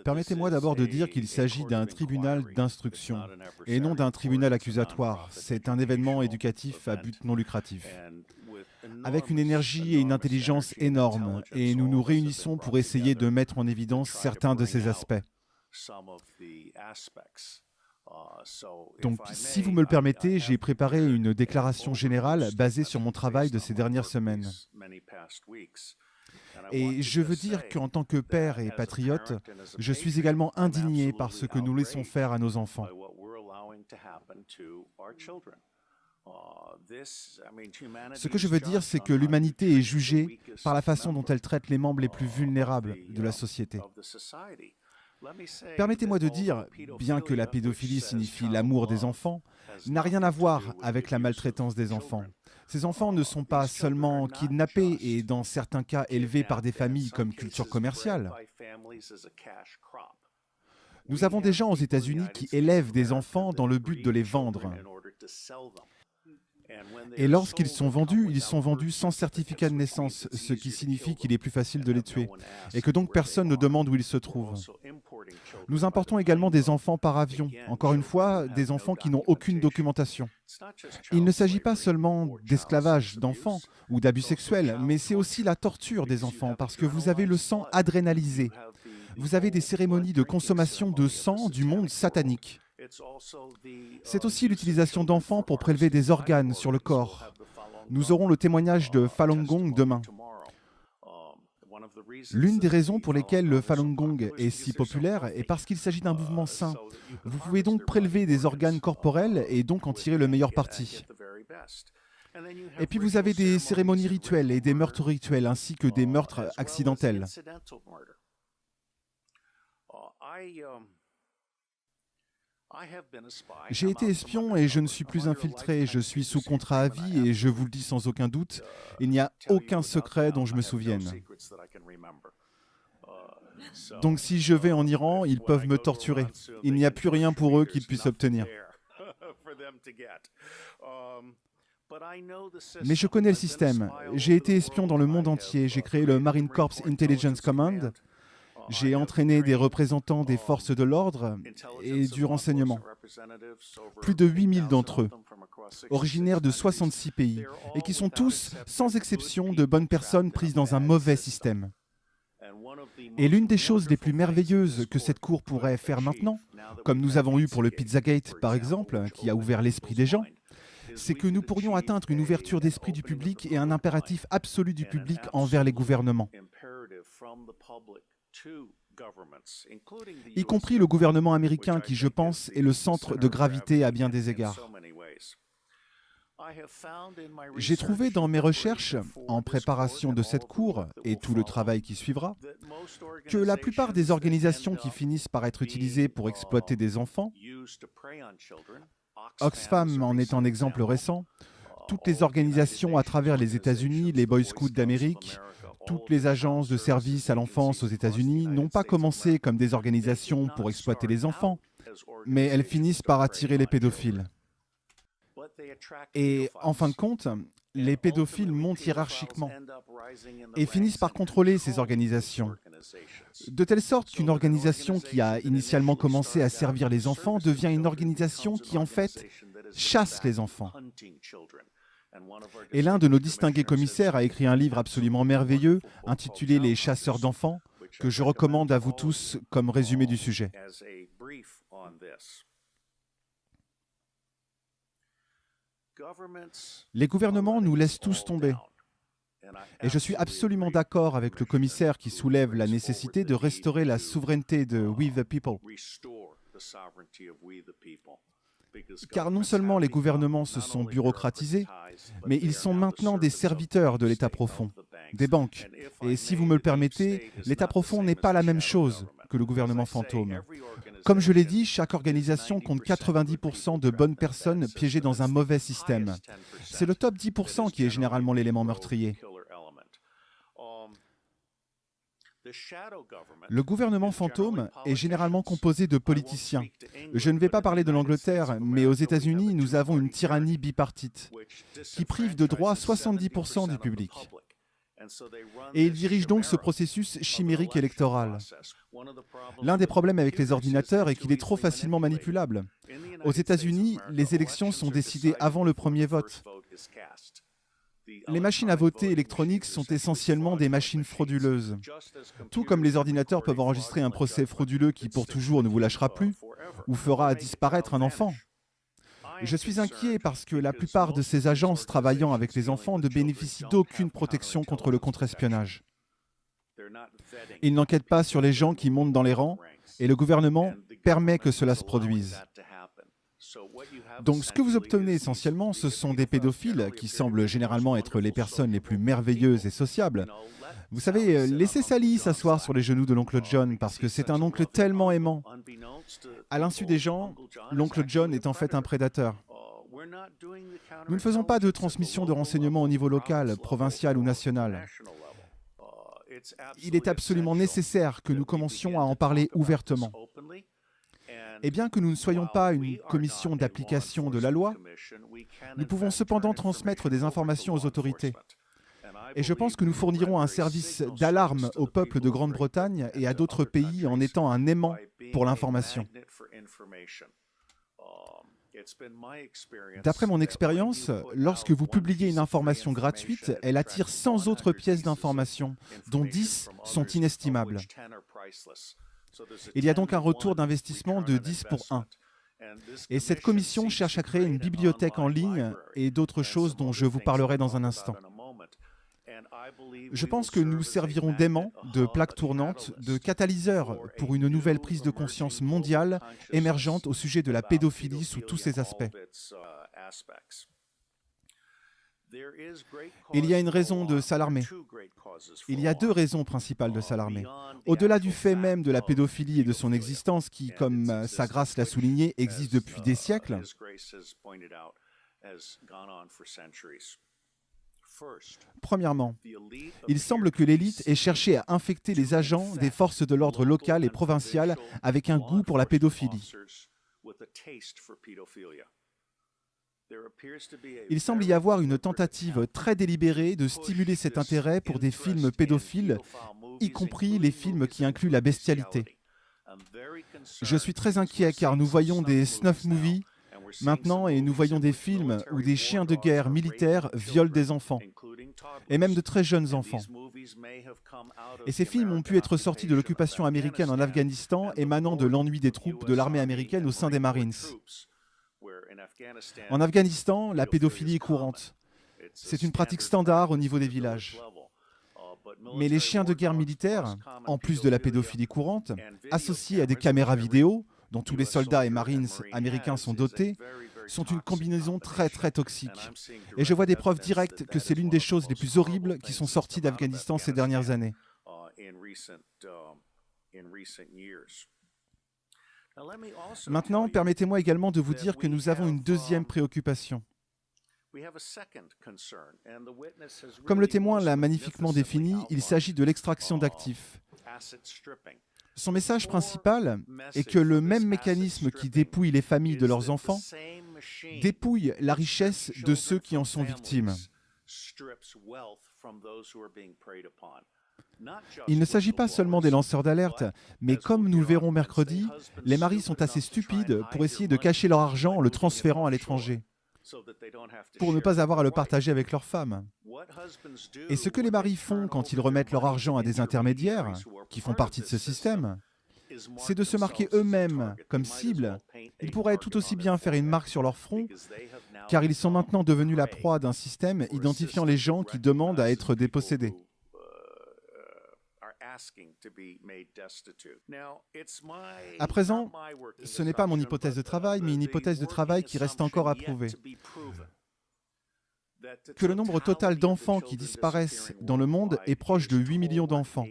Permettez-moi d'abord de dire qu'il s'agit d'un tribunal d'instruction et non d'un tribunal accusatoire. C'est un événement éducatif à but non lucratif, avec une énergie et une intelligence énormes, et nous nous réunissons pour essayer de mettre en évidence certains de ces aspects. Donc, si vous me le permettez, j'ai préparé une déclaration générale basée sur mon travail de ces dernières semaines. Et je veux dire qu'en tant que père et patriote, je suis également indigné par ce que nous laissons faire à nos enfants. Ce que je veux dire, c'est que l'humanité est jugée par la façon dont elle traite les membres les plus vulnérables de la société. Permettez-moi de dire, bien que la pédophilie signifie l'amour des enfants, n'a rien à voir avec la maltraitance des enfants. Ces enfants ne sont pas seulement kidnappés et dans certains cas élevés par des familles comme culture commerciale. Nous avons des gens aux États-Unis qui élèvent des enfants dans le but de les vendre. Et lorsqu'ils sont vendus, ils sont vendus sans certificat de naissance, ce qui signifie qu'il est plus facile de les tuer, et que donc personne ne demande où ils se trouvent. Nous importons également des enfants par avion, encore une fois, des enfants qui n'ont aucune documentation. Il ne s'agit pas seulement d'esclavage d'enfants ou d'abus sexuels, mais c'est aussi la torture des enfants, parce que vous avez le sang adrénalisé. Vous avez des cérémonies de consommation de sang du monde satanique. C'est aussi l'utilisation d'enfants pour prélever des organes sur le corps. Nous aurons le témoignage de Falun Gong demain. L'une des raisons pour lesquelles le Falun Gong est si populaire est parce qu'il s'agit d'un mouvement sain. Vous pouvez donc prélever des organes corporels et donc en tirer le meilleur parti. Et puis vous avez des cérémonies rituelles et des meurtres rituels ainsi que des meurtres accidentels. J'ai été espion et je ne suis plus infiltré, je suis sous contrat à vie et je vous le dis sans aucun doute, il n'y a aucun secret dont je me souvienne. Donc si je vais en Iran, ils peuvent me torturer. Il n'y a plus rien pour eux qu'ils puissent obtenir. Mais je connais le système. J'ai été espion dans le monde entier. J'ai créé le Marine Corps Intelligence Command. J'ai entraîné des représentants des forces de l'ordre et du renseignement. Plus de 8000 d'entre eux, originaires de 66 pays, et qui sont tous, sans exception, de bonnes personnes prises dans un mauvais système. Et l'une des choses les plus merveilleuses que cette cour pourrait faire maintenant, comme nous avons eu pour le Pizzagate par exemple, qui a ouvert l'esprit des gens, c'est que nous pourrions atteindre une ouverture d'esprit du public et un impératif absolu du public envers les gouvernements, y compris le gouvernement américain qui, je pense, est le centre de gravité à bien des égards. J'ai trouvé dans mes recherches, en préparation de cette cour et tout le travail qui suivra, que la plupart des organisations qui finissent par être utilisées pour exploiter des enfants, Oxfam en est un exemple récent, toutes les organisations à travers les États-Unis, les Boy Scouts d'Amérique, toutes les agences de services à l'enfance aux États-Unis n'ont pas commencé comme des organisations pour exploiter les enfants, mais elles finissent par attirer les pédophiles. Et en fin de compte, les pédophiles montent hiérarchiquement et finissent par contrôler ces organisations, de telle sorte qu'une organisation qui a initialement commencé à servir les enfants devient une organisation qui en fait chasse les enfants. Et l'un de nos distingués commissaires a écrit un livre absolument merveilleux intitulé « Les chasseurs d'enfants » que je recommande à vous tous comme résumé du sujet. Les gouvernements nous laissent tous tomber. Et je suis absolument d'accord avec le commissaire qui soulève la nécessité de restaurer la souveraineté de We the People. Car non seulement les gouvernements se sont bureaucratisés, mais ils sont maintenant des serviteurs de l'État profond, des banques. Et si vous me le permettez, l'État profond n'est pas la même chose que le gouvernement fantôme. Comme je l'ai dit, chaque organisation compte 90% de bonnes personnes piégées dans un mauvais système. C'est le top 10% qui est généralement l'élément meurtrier. Le gouvernement fantôme est généralement composé de politiciens. Je ne vais pas parler de l'Angleterre, mais aux États-Unis, nous avons une tyrannie bipartite qui prive de droits 70% du public. Et ils dirigent donc ce processus chimérique électoral. L'un des problèmes avec les ordinateurs est qu'il est trop facilement manipulable. Aux États-Unis, les élections sont décidées avant le premier vote. Les machines à voter électroniques sont essentiellement des machines frauduleuses. Tout comme les ordinateurs peuvent enregistrer un procès frauduleux qui pour toujours ne vous lâchera plus ou fera disparaître un enfant. Je suis inquiet parce que la plupart de ces agences travaillant avec les enfants ne bénéficient d'aucune protection contre le contre-espionnage. Ils n'enquêtent pas sur les gens qui montent dans les rangs et le gouvernement permet que cela se produise. Donc ce que vous obtenez essentiellement, ce sont des pédophiles qui semblent généralement être les personnes les plus merveilleuses et sociables. Vous savez, laissez Sally s'asseoir sur les genoux de l'oncle John parce que c'est un oncle tellement aimant. À l'insu des gens, l'oncle John est en fait un prédateur. Nous ne faisons pas de transmission de renseignements au niveau local, provincial ou national. Il est absolument nécessaire que nous commencions à en parler ouvertement. Et bien que nous ne soyons pas une commission d'application de la loi, nous pouvons cependant transmettre des informations aux autorités. Et je pense que nous fournirons un service d'alarme au peuple de Grande-Bretagne et à d'autres pays en étant un aimant pour l'information. D'après mon expérience, lorsque vous publiez une information gratuite, elle attire 100 autres pièces d'information, dont 10 sont inestimables. Il y a donc un retour d'investissement de 10 pour 1. Et cette commission cherche à créer une bibliothèque en ligne et d'autres choses dont je vous parlerai dans un instant. Je pense que nous servirons d'aimant, de plaque tournante, de catalyseur pour une nouvelle prise de conscience mondiale émergente au sujet de la pédophilie sous tous ses aspects. Il y a une raison de s'alarmer. Il y a deux raisons principales de s'alarmer. Au-delà du fait même de la pédophilie et de son existence qui, comme Sa Grâce l'a souligné, existe depuis des siècles, premièrement, il semble que l'élite ait cherché à infecter les agents des forces de l'ordre locales et provinciales avec un goût pour la pédophilie. Il semble y avoir une tentative très délibérée de stimuler cet intérêt pour des films pédophiles, y compris les films qui incluent la bestialité. Je suis très inquiet car nous voyons des snuff movies maintenant et nous voyons des films où des chiens de guerre militaires violent des enfants, et même de très jeunes enfants. Et ces films ont pu être sortis de l'occupation américaine en Afghanistan émanant de l'ennui des troupes de l'armée américaine au sein des Marines. En Afghanistan, la pédophilie est courante. C'est une pratique standard au niveau des villages. Mais les chiens de guerre militaires, en plus de la pédophilie courante, associés à des caméras vidéo, dont tous les soldats et marines américains sont dotés, sont une combinaison très très toxique. Et je vois des preuves directes que c'est l'une des choses les plus horribles qui sont sorties d'Afghanistan ces dernières années. Maintenant, permettez-moi également de vous dire que nous avons une deuxième préoccupation. Comme le témoin l'a magnifiquement défini, il s'agit de l'extraction d'actifs. Son message principal est que le même mécanisme qui dépouille les familles de leurs enfants dépouille la richesse de ceux qui en sont victimes. Il ne s'agit pas seulement des lanceurs d'alerte, mais comme nous le verrons mercredi, les maris sont assez stupides pour essayer de cacher leur argent en le transférant à l'étranger, pour ne pas avoir à le partager avec leurs femmes. Et ce que les maris font quand ils remettent leur argent à des intermédiaires, qui font partie de ce système, c'est de se marquer eux-mêmes comme cible. Ils pourraient tout aussi bien faire une marque sur leur front, car ils sont maintenant devenus la proie d'un système identifiant les gens qui demandent à être dépossédés. À présent, ce n'est pas mon hypothèse de travail, mais une hypothèse de travail qui reste encore à prouver. Que le nombre total d'enfants qui disparaissent dans le monde est proche de 8 millions d'enfants.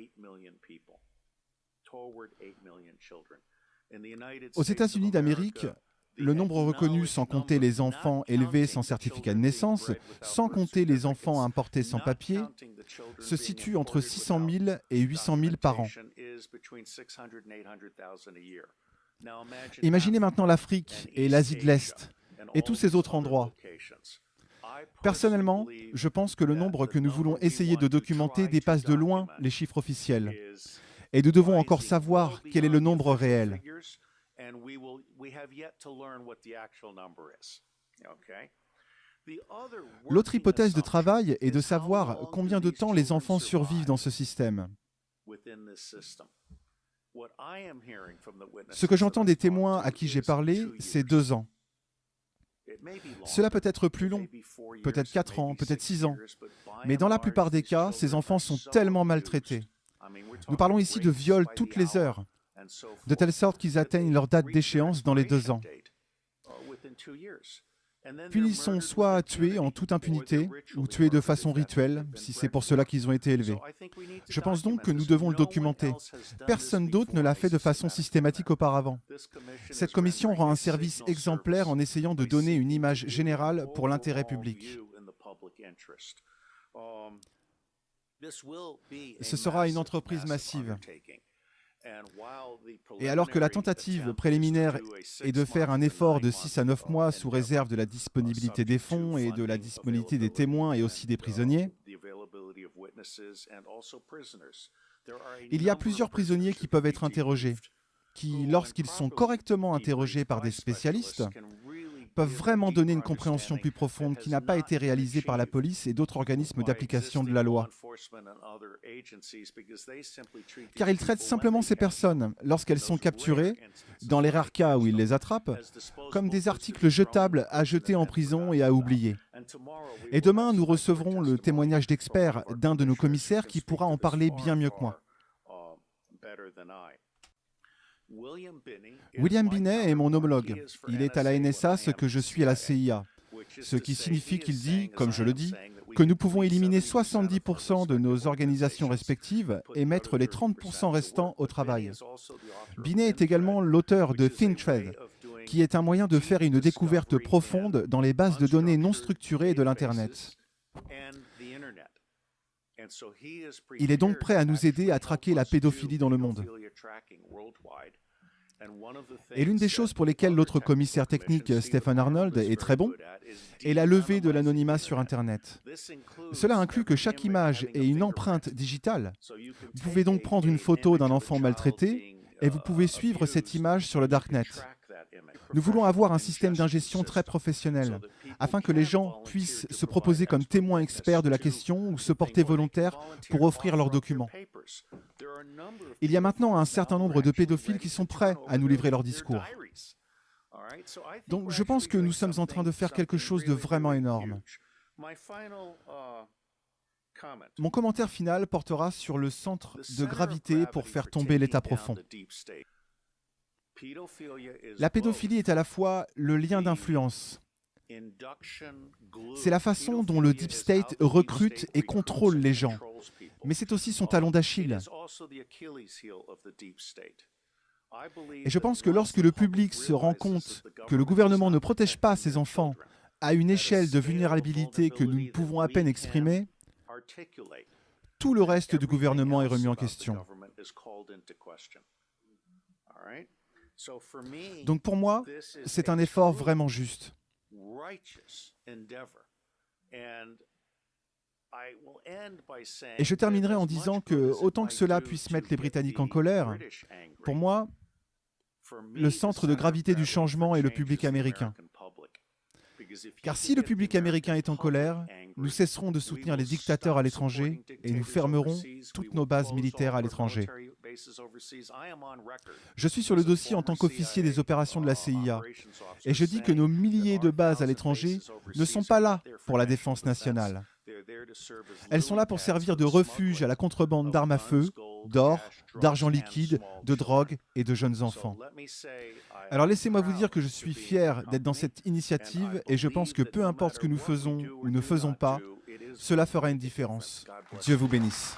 Aux États-Unis d'Amérique, le nombre reconnu sans compter les enfants élevés sans certificat de naissance, sans compter les enfants importés sans papier, se situe entre 600 000 et 800 000 par an. Imaginez maintenant l'Afrique et l'Asie de l'Est et tous ces autres endroits. Personnellement, je pense que le nombre que nous voulons essayer de documenter dépasse de loin les chiffres officiels. Et nous devons encore savoir quel est le nombre réel. L'autre hypothèse de travail est de savoir combien de temps les enfants survivent dans ce système. Ce que j'entends des témoins à qui j'ai parlé, c'est 2 ans. Cela peut être plus long, peut-être 4 ans, peut-être 6 ans. Mais dans la plupart des cas, ces enfants sont tellement maltraités. Nous parlons ici de viols toutes les heures, de telle sorte qu'ils atteignent leur date d'échéance dans les 2 ans. Puis ils sont soit tués en toute impunité, ou tués de façon rituelle, si c'est pour cela qu'ils ont été élevés. Je pense donc que nous devons le documenter. Personne d'autre ne l'a fait de façon systématique auparavant. Cette commission rend un service exemplaire en essayant de donner une image générale pour l'intérêt public. Ce sera une entreprise massive. Et alors que la tentative préliminaire est de faire un effort de 6 à 9 mois sous réserve de la disponibilité des fonds et de la disponibilité des témoins et aussi des prisonniers, il y a plusieurs prisonniers qui peuvent être interrogés, qui, lorsqu'ils sont correctement interrogés par des spécialistes, peuvent vraiment donner une compréhension plus profonde qui n'a pas été réalisée par la police et d'autres organismes d'application de la loi. Car ils traitent simplement ces personnes, lorsqu'elles sont capturées, dans les rares cas où ils les attrapent, comme des articles jetables à jeter en prison et à oublier. Et demain, nous recevrons le témoignage d'experts d'un de nos commissaires qui pourra en parler bien mieux que moi. William Binet est mon homologue. Il est à la NSA ce que je suis à la CIA. Ce qui signifie qu'il dit, comme je le dis, que nous pouvons éliminer 70% de nos organisations respectives et mettre les 30% restants au travail. Binet est également l'auteur de ThinThread, qui est un moyen de faire une découverte profonde dans les bases de données non structurées de l'Internet. Il est donc prêt à nous aider à traquer la pédophilie dans le monde. Et l'une des choses pour lesquelles l'autre commissaire technique, Stephen Arnold, est très bon, est la levée de l'anonymat sur Internet. Cela inclut que chaque image ait une empreinte digitale. Vous pouvez donc prendre une photo d'un enfant maltraité et vous pouvez suivre cette image sur le Darknet. Nous voulons avoir un système d'ingestion très professionnel, afin que les gens puissent se proposer comme témoins experts de la question ou se porter volontaires pour offrir leurs documents. Il y a maintenant un certain nombre de pédophiles qui sont prêts à nous livrer leur discours. Donc je pense que nous sommes en train de faire quelque chose de vraiment énorme. Mon commentaire final portera sur le centre de gravité pour faire tomber l'État profond. La pédophilie est à la fois le lien d'influence. C'est la façon dont le Deep State recrute et contrôle les gens. Mais c'est aussi son talon d'Achille. Et je pense que lorsque le public se rend compte que le gouvernement ne protège pas ses enfants à une échelle de vulnérabilité que nous ne pouvons à peine exprimer, tout le reste du gouvernement est remis en question. Donc pour moi, c'est un effort vraiment juste. Et je terminerai en disant que, autant que cela puisse mettre les Britanniques en colère, pour moi, le centre de gravité du changement est le public américain. Car si le public américain est en colère, nous cesserons de soutenir les dictateurs à l'étranger et nous fermerons toutes nos bases militaires à l'étranger. Je suis sur le dossier en tant qu'officier des opérations de la CIA et je dis que nos milliers de bases à l'étranger ne sont pas là pour la défense nationale. Elles sont là pour servir de refuge à la contrebande d'armes à feu, d'or, d'argent liquide, de drogue et de jeunes enfants. Alors laissez-moi vous dire que je suis fier d'être dans cette initiative et je pense que peu importe ce que nous faisons ou ne faisons pas, cela fera une différence. Dieu vous bénisse.